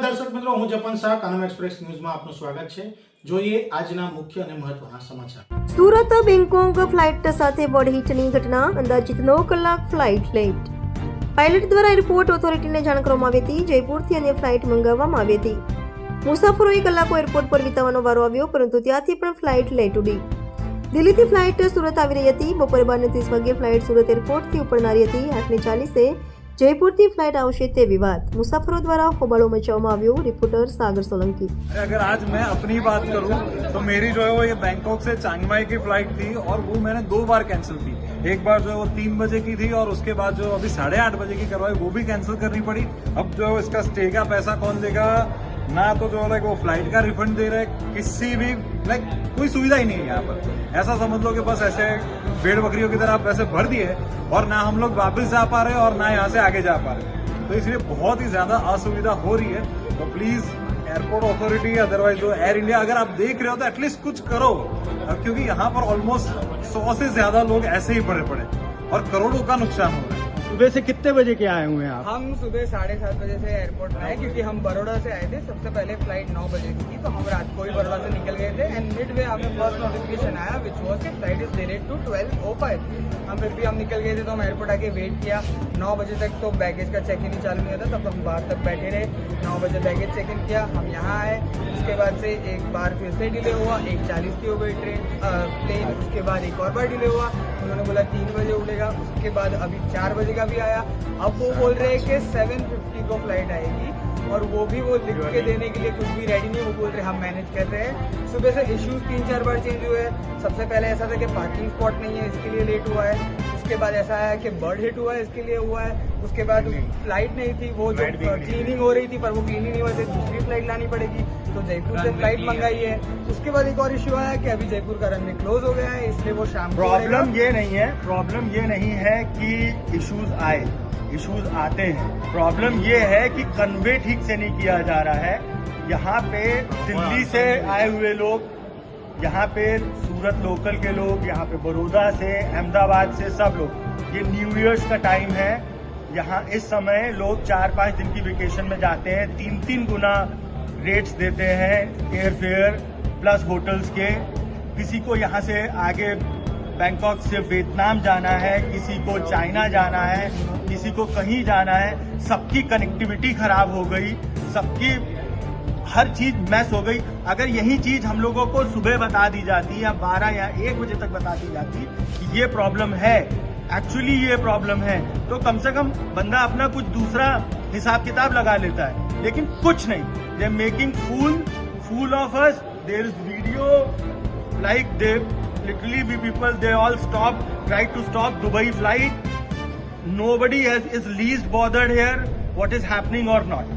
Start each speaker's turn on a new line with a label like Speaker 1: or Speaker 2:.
Speaker 1: દર્શક મિત્રો, હું જપન શાહ, કાનમ એક્સપ્રેસ ન્યૂઝમાં આપનું સ્વાગત છે। જોઈએ આજના મુખ્ય અને મહત્વના સમાચાર।
Speaker 2: સુરત બેંગકોક ફ્લાઇટ સાથે બળહીટની ઘટના, અંદાજિત 9 કલાક ફ્લાઇટ લેટ। પાયલટ દ્વારા એરપોર્ટ ઓથોરિટીને જાણ કરવામાં આવી હતી। જયપુરથી અન્ય ફ્લાઇટ મંગાવવામાં આવી હતી। મુસાફરોએ કલાકો એરપોર્ટ પર વિતાવવાનો વારો આવ્યો, પરંતુ ત્યાંથી પણ ફ્લાઇટ લેટ ઉડી। દિલ્હીથી ફ્લાઇટ સુરત આવી રહી હતી। બપોરે 12:30 વાગ્યે ફ્લાઇટ સુરત એરપોર્ટથી ઉપડનારી હતી। 8:40 जयपुर फ्लाइट आवशे ते विवाद मुसाफरों द्वारा होबाळो मचाववामां आव्यो। रिपोर्टर सागर सोलंकी।
Speaker 3: अगर आज मैं अपनी बात करूं तो मेरी जो है वो ये बैंकॉक से चांगमाई की फ्लाइट थी और वो मैंने 2 बार कैंसिल की। एक बार जो है वो 3 बजे की थी और उसके बाद जो अभी 8:30 बजे की करवाई वो भी कैंसिल करनी पड़ी। अब जो है इसका स्टे का पैसा कौन देगा? ना तो जो है वो फ्लाइट का रिफंड दे रहे, किसी भी कोई सुविधा ही नहीं है यहाँ पर। ऐसा समझ लो कि बस ऐसे भेड़ बकरियों की तरह आप पैसे भर दिए और ना हम लोग वापस जा पा रहे और ना यहाँ से आगे जा पा रहे। तो इसलिए बहुत ही ज्यादा असुविधा हो रही है। तो प्लीज एयरपोर्ट अथॉरिटी, अदरवाइज जो एयर इंडिया, अगर आप देख रहे हो तो एटलीस्ट कुछ करो, क्योंकि यहाँ पर ऑलमोस्ट 100 से ज्यादा लोग ऐसे ही पड़े पड़े और करोड़ों का नुकसान हो रहा है।
Speaker 4: सुबह से कितने बजे के आए हुए हैं आप?
Speaker 5: हम सुबह 7:30 बजे से एयरपोर्ट में आए, क्योंकि हम बड़ौदा से आए थे। सबसे पहले फ्लाइट 9 बजे की थी, तो हम रात को ही बड़ौदा से निकल गए थे। एंड मिड वे हमें फर्स्ट नोटिफिकेशन आया विच वॉज कि फ्लाइट इज डिलेड टू 12:05। हम फिर भी हम निकल गए थे, तो हम एयरपोर्ट आके वेट किया। 9 बजे तक तो बैगेज का चेक इन ही चालू नहीं होता, तब हम बाहर तक बैठे रहे। 9 बजे बैगेज चेक इन किया, हम यहाँ आए। उसके बाद से एक बार फिर से डिले हुआ, 1:40 की हो गई प्लेन। उसके बाद एक और बार डिले हुआ, उन्होंने बोला 3 बजे उड़ेगा। उसके बाद अभी 4 बजे का भी आया। अब वो बोल रहे हैं कि 7:50 को फ्लाइट आएगी, और वो भी वो लिख के देने के लिए कुछ भी रेडी नहीं। वो बोल रहे हम मैनेज कर रहे हैं। सुबह से इश्यूज 3-4 बार चेंज हुए। सबसे पहले ऐसा था कि पार्किंग स्पॉट नहीं है, इसके लिए लेट हुआ है। उसके बाद ऐसा है कि बर्ड हिट हुआ है, इसके लिए हुआ है। उसके बाद फ्लाइट नहीं थी, वो जो क्लीनिंग हो रही थी, पर वो क्लीनिंग नहीं हुई थी, दूसरी फ्लाइट लानी पड़ेगी। तो जयपुर से फ्लाइट मंगाई है। उसके बाद एक और इश्यू आया कि अभी जयपुर का रनवे क्लोज हो गया है, इसलिए वो शाम को
Speaker 4: प्रॉब्लम ये नहीं है कि इश्यूज आए, इश्यूज आते हैं। प्रॉब्लम ये है कि कन्वे ठीक से नहीं किया जा रहा है। यहाँ पे दिल्ली से आए हुए लोग, यहाँ पे सूरत लोकल के लोग, यहाँ पे बड़ौदा से, अहमदाबाद से सब लोग, ये न्यू ईयर्स का टाइम है। यहाँ इस समय लोग 4-5 दिन की वेकेशन में जाते हैं। 3-3 गुना रेट्स देते हैं एयर फेयर प्लस होटल्स के। किसी को यहाँ से आगे बैंकॉक से वियतनाम जाना है, किसी को चाइना जाना है, किसी को कहीं जाना है। सबकी कनेक्टिविटी खराब हो गई, सबकी हर चीज मैस हो गई। अगर यही चीज हम लोगों को सुबह बता दी जाती या 12 या 1 बजे तक बता दी जाती कि ये प्रॉब्लम है, एक्चुअली ये प्रॉब्लम है, तो कम से कम बंदा अपना कुछ दूसरा हिसाब किताब लगा लेता है। लेकिन कुछ नहीं, they making fool of us. There is video like they literally we people, they all tried to stop Dubai flight. Nobody is least bothered here what is happening or not.